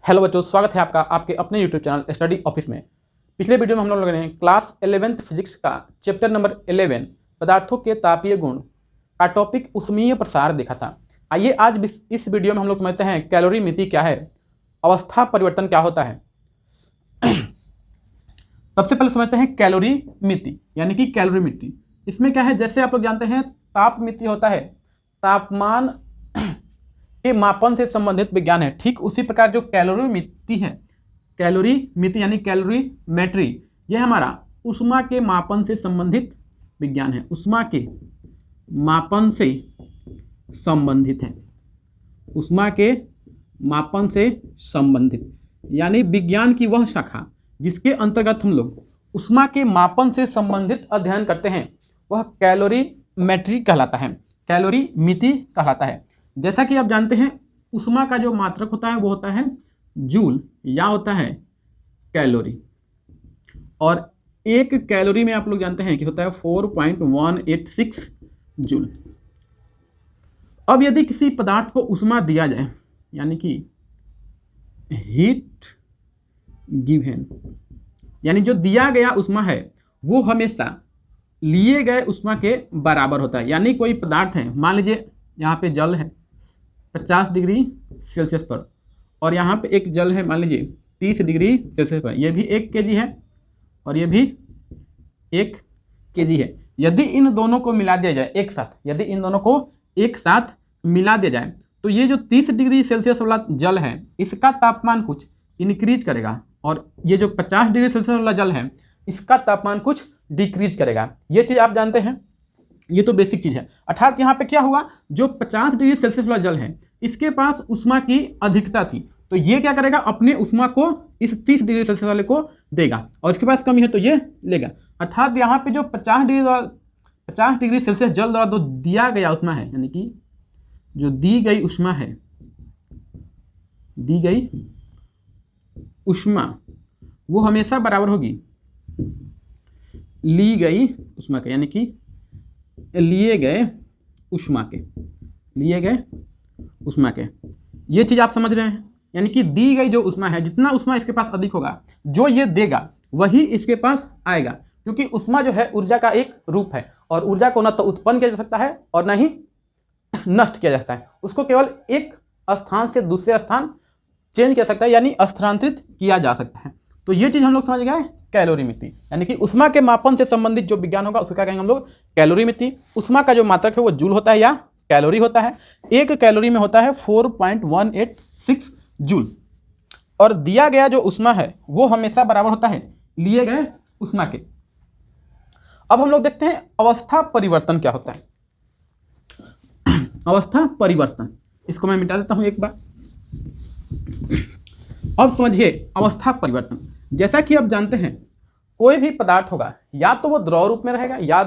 Hello बच्चों, स्वागत है आपका आपके अपने यूट्यूब चैनल स्टडी ऑफिस में। पिछले वीडियो में हम लोगों ने क्लास 11th फिजिक्स का चैप्टर नंबर 11 पदार्थों के तापीय गुण का टॉपिक ऊष्मीय प्रसार देखा था। आइए आज इस वीडियो में हम लोग समझते हैं कैलोरीमिति क्या है, अवस्था परिवर्तन क्या होता है। सबसे पहले समझते हैं कैलोरीमिति यानी कि कैलोरीमिति। इसमें क्या है, जैसे आप लोग जानते हैं तापमिति होता है, तापमान के मापन से संबंधित विज्ञान है। ठीक उसी प्रकार जो कैलोरीमिति है, कैलोरीमिति यानी कैलोरीमेट्री, यह हमारा ऊष्मा के मापन से संबंधित विज्ञान है। ऊष्मा के मापन से संबंधित है, ऊष्मा के मापन से संबंधित यानी विज्ञान की वह शाखा जिसके अंतर्गत हम लोग ऊष्मा के मापन से संबंधित अध्ययन करते हैं, वह कैलोरीमेट्री कहलाता है, कैलोरीमिति कहलाता है। जैसा कि आप जानते हैं ऊष्मा का जो मात्रक होता है वो होता है जूल या होता है कैलोरी, और एक कैलोरी में आप लोग जानते हैं कि होता है 4.186 जूल। अब यदि किसी पदार्थ को ऊष्मा दिया जाए यानी कि हीट गिवन, यानी जो दिया गया ऊष्मा है वो हमेशा लिए गए ऊष्मा के बराबर होता है। यानी कोई पदार्थ है, मान लीजिए यहाँ पे जल है 50 डिग्री सेल्सियस पर और यहाँ पे एक जल है मान लीजिए 30 डिग्री सेल्सियस पर, ये भी 1 kg है और ये भी 1 kg है। यदि इन दोनों को मिला दिया जाए एक साथ, यदि इन दोनों को एक साथ मिला दिया जाए तो ये जो 30 डिग्री सेल्सियस वाला जल है इसका तापमान कुछ इंक्रीज करेगा और ये जो 50 डिग्री सेल्सियस वाला जल है इसका तापमान कुछ डिक्रीज करेगा। ये चीज़ आप जानते हैं, ये तो बेसिक चीज़ है। अर्थात यहाँ पे क्या हुआ, जो 50 डिग्री सेल्सियस वाला जल है इसके पास ऊष्मा की अधिकता थी, तो ये क्या करेगा, अपने ऊष्मा को इस 30 डिग्री सेल्सियस वाले को देगा और इसके पास कमी है तो ये लेगा। अर्थात यहाँ पे जो 50 डिग्री सेल्सियस जल द्वारा जो दिया गया ऊष्मा है, यानी कि जो दी गई ऊष्मा है, दी गई ऊष्मा वो हमेशा बराबर होगी ली गई ऊष्मा के, यानी कि लिए गए ऊष्मा के, लिए गए ऊष्मा के। ये चीज़ आप समझ रहे हैं, यानी कि दी गई जो ऊष्मा है, जितना ऊष्मा इसके पास अधिक होगा जो ये देगा वही इसके पास आएगा, क्योंकि ऊष्मा जो है ऊर्जा का एक रूप है और ऊर्जा को न तो उत्पन्न किया जा सकता है और न ही नष्ट किया जा सकता है। उसको केवल एक स्थान से दूसरे स्थान चेंज किया जा सकता है, यानी स्थानांतरित किया जा सकता है। तो ये चीज़ हम लोग समझ गए कैलोरीमिति, यानी कि ऊष्मा के मापन से संबंधित जो विज्ञान होगा उसको क्या कहेंगे हम लोग, कैलोरीमिति। ऊष्मा का जो मात्रक है वो जूल होता है या कैलोरी होता है। एक कैलोरी में होता है 4.186 जूल और दिया गया जो ऊष्मा है वो हमेशा बराबर होता है लिए गए ऊष्मा के। अब हम लोग देखते हैं अवस्था परिवर्तन क्या होता है। अवस्था परिवर्तन, इसको मैं मिटा देता हूं एक बार। अब समझिए अवस्था परिवर्तन। जैसा कि आप जानते हैं कोई भी पदार्थ होगा या तो वो द्रव रूप में रहेगा या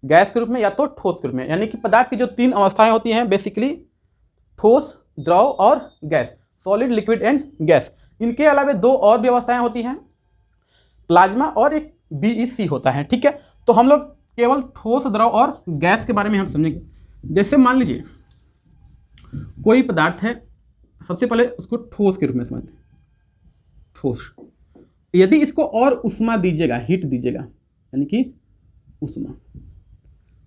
गैस के रूप में या तो ठोस के रूप में, यानी कि पदार्थ की जो 3 अवस्थाएं होती हैं बेसिकली, ठोस, द्रव और gas, solid, liquid and gas. इनके अलावा 2 और भी अवस्थाएं होती हैं, प्लाज्मा और एक BEC होता है। ठीक है, तो हम लोग केवल ठोस, द्रव और गैस के बारे में हम समझेंगे। जैसे मान लीजिए कोई पदार्थ है, सबसे पहले उसको ठोस के रूप में समझते हैं। ठोस, यदि इसको और ऊष्मा दीजिएगा, हीट दीजिएगा, यानी कि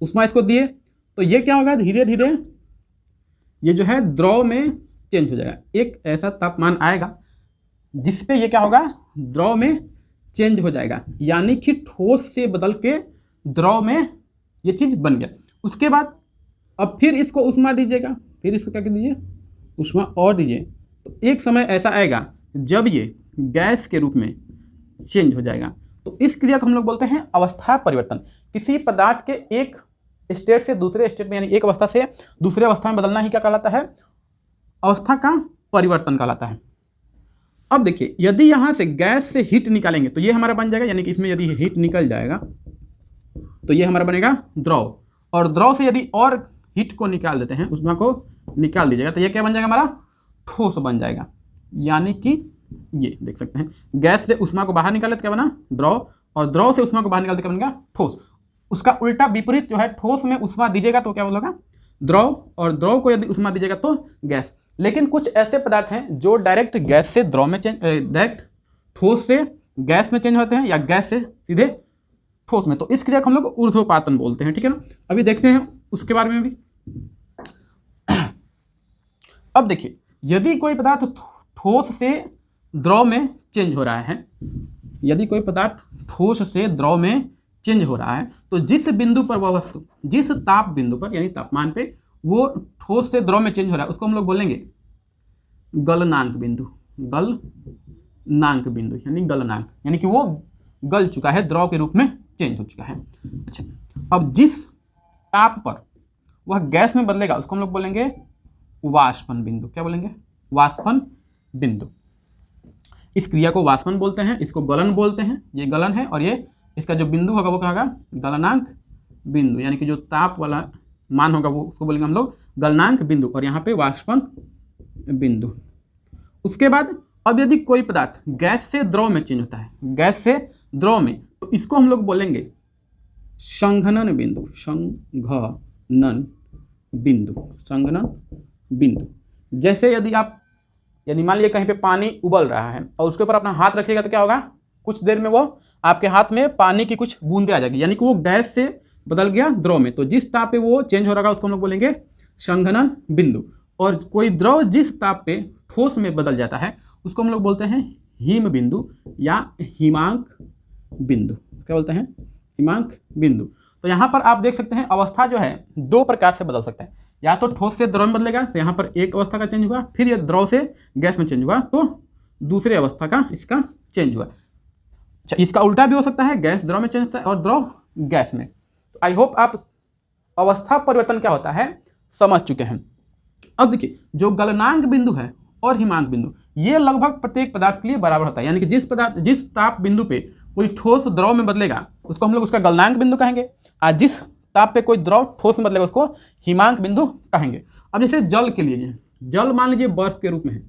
ऊष्मा इसको दिए तो ये क्या होगा, धीरे धीरे ये जो है द्रव में चेंज हो जाएगा। एक ऐसा तापमान आएगा जिसपे ये क्या होगा, द्रव में चेंज हो जाएगा, यानी कि ठोस से बदल के द्रव में ये चीज़ बन गया। उसके बाद अब फिर इसको ऊष्मा दीजिएगा, फिर इसको क्या दीजिए, ऊष्मा और दीजिए, तो एक समय ऐसा आएगा जब ये गैस के रूप में चेंज हो जाएगा। तो इस क्रिया को हम लोग बोलते हैं अवस्था परिवर्तन। किसी पदार्थ के एक स्टेट से दूसरे स्टेट में, यानी एक अवस्था से दूसरे अवस्था में बदलना ही क्या कहलाता है, अवस्था का परिवर्तन कहलाता है। अब देखिए यदि यहाँ से गैस से हीट निकालेंगे तो ये हमारा बन जाएगा, यानी कि इसमें यदि हीट निकल जाएगा तो ये हमारा बनेगा द्रव, और द्रव से यदि और हीट को निकाल देते हैं, ऊष्मा को निकाल दीजिएगा तो ये क्या बन जाएगा, हमारा ठोस बन जाएगा। यानी कि ये देख सकते हैं गैस से ऊष्मा को बाहर निकाले तो क्या बना, द्रव, और द्रव से ऊष्मा को बाहर निकालते क्या बनेगा, ठोस। उसका उल्टा विपरीत जो है, ठोस में ऊष्मा दीजिएगा तो क्या बोलेगा, द्रव, और द्रव को यदि ऊष्मा दीजिएगा तो गैस। लेकिन कुछ ऐसे पदार्थ हैं जो डायरेक्ट गैस से द्रव में चेंज, डायरेक्ट ठोस से गैस में चेंज होते हैं या गैस से सीधे ठोस में, तो इस क्रिया को हम लोग ऊर्ध्वपातन बोलते हैं, ठीक है ना। अभी देखते हैं उसके बारे में भी। अब देखिए, यदि कोई पदार्थ ठोस से द्रव में चेंज हो रहा है, यदि कोई पदार्थ ठोस से द्रव में चेंज हो रहा है, तो जिस बिंदु पर वह वस्तु, जिस ताप बिंदु पर यानी तापमान पे वो ठोस से द्रव में चेंज हो रहा है, उसको हम लोग बोलेंगे गलनांक बिंदु। गलनांक बिंदु यानी गलनांक, यानी कि वो गल चुका है, द्रव के रूप में चेंज हो चुका है। अच्छा, अब जिस ताप पर वह गैस में बदलेगा उसको हम लोग बोलेंगे वाष्पन बिंदु। क्या बोलेंगे? वाष्पन बिंदु। इस क्रिया को वाष्पन बोलते हैं, इसको गलन बोलते हैं। ये गलन है और ये इसका जो बिंदु होगा वो क्या होगा? गलनांक बिंदु, यानी कि जो ताप वाला मान होगा वो उसको बोलेंगे हम लोग गलनांक बिंदु, और यहाँ पे वाष्पन बिंदु। उसके बाद अब यदि कोई पदार्थ गैस से द्रव में चेंज होता है, गैस से द्रव में, तो इसको हम लोग बोलेंगे संघनन बिंदु। संघनन बिंदु, संघनन बिंदु। जैसे यदि आप, यदि मान लीजिए कहीं पे पानी उबल रहा है और उसके ऊपर अपना हाथ रखिएगा तो क्या होगा? कुछ देर में वो आपके हाथ में पानी की कुछ बूंदें आ जाएगी, यानी कि वो गैस से बदल गया द्रव में। तो जिस ताप पे वो चेंज हो रहा है उसको हम लोग बोलेंगे संघनन बिंदु। और कोई द्रव जिस ताप पे ठोस में बदल जाता है उसको हम लोग बोलते हैं हिम बिंदु या हिमांक बिंदु। क्या बोलते हैं? हिमांक बिंदु। तो यहाँ पर आप देख सकते हैं अवस्था जो है दो प्रकार से बदल सकते हैं, या तो ठोस से द्रव में बदलेगा तो यहाँ पर एक अवस्था का चेंज हुआ, फिर ये द्रव से गैस में चेंज हुआ तो दूसरे अवस्था का इसका चेंज हुआ। अच्छा, इसका उल्टा भी हो सकता है, गैस द्रव में चेंज होता है और द्रव गैस में। तो आई होप आप अवस्था परिवर्तन क्या होता है समझ चुके हैं। अब देखिए, जो गलनांक बिंदु है और हिमांक बिंदु ये लगभग प्रत्येक पदार्थ के लिए बराबर होता है, यानी कि जिस ताप बिंदु पे कोई ठोस द्रव में बदलेगा उसको हम लोग उसका गलनांक बिंदु कहेंगे, और जिस ताप पे कोई द्रव ठोस में बदलेगा उसको हिमांक बिंदु कहेंगे। अब जैसे जल के लिए, जल मान लीजिए बर्फ के रूप में है,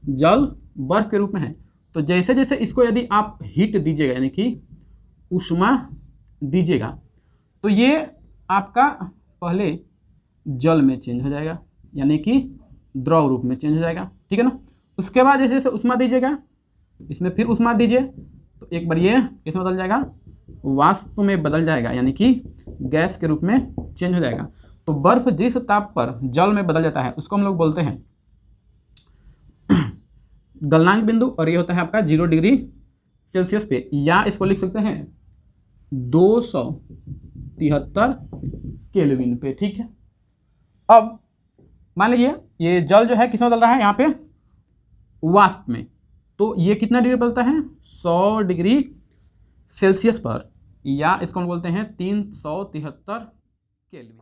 जल बर्फ के रूप में है, तो जैसे जैसे इसको यदि आप हीट दीजिएगा यानी कि उष्मा दीजिएगा तो ये आपका पहले जल में चेंज हो जाएगा, यानी कि द्रव रूप में चेंज हो जाएगा, ठीक है ना। उसके बाद जैसे जैसे उष्मा दीजिएगा, इसमें फिर उष्मा दीजिए तो एक बार ये इसमें बदल जाएगा, वाष्प में बदल जाएगा, यानी कि गैस के रूप में चेंज हो जाएगा। तो बर्फ जिस ताप पर जल में बदल जाता है उसको हम लोग बोलते हैं गलनांक बिंदु, और ये होता है आपका 0 डिग्री सेल्सियस पे, या इसको लिख सकते हैं 273 केल्विन पे, ठीक है। अब मान लीजिए ये जल जो है किसमें बदल रहा है? यहाँ पे वाष्प में, तो ये कितना डिग्री बदलता है? 100 डिग्री सेल्सियस पर, या इसको हम बोलते हैं 373 केल्विन।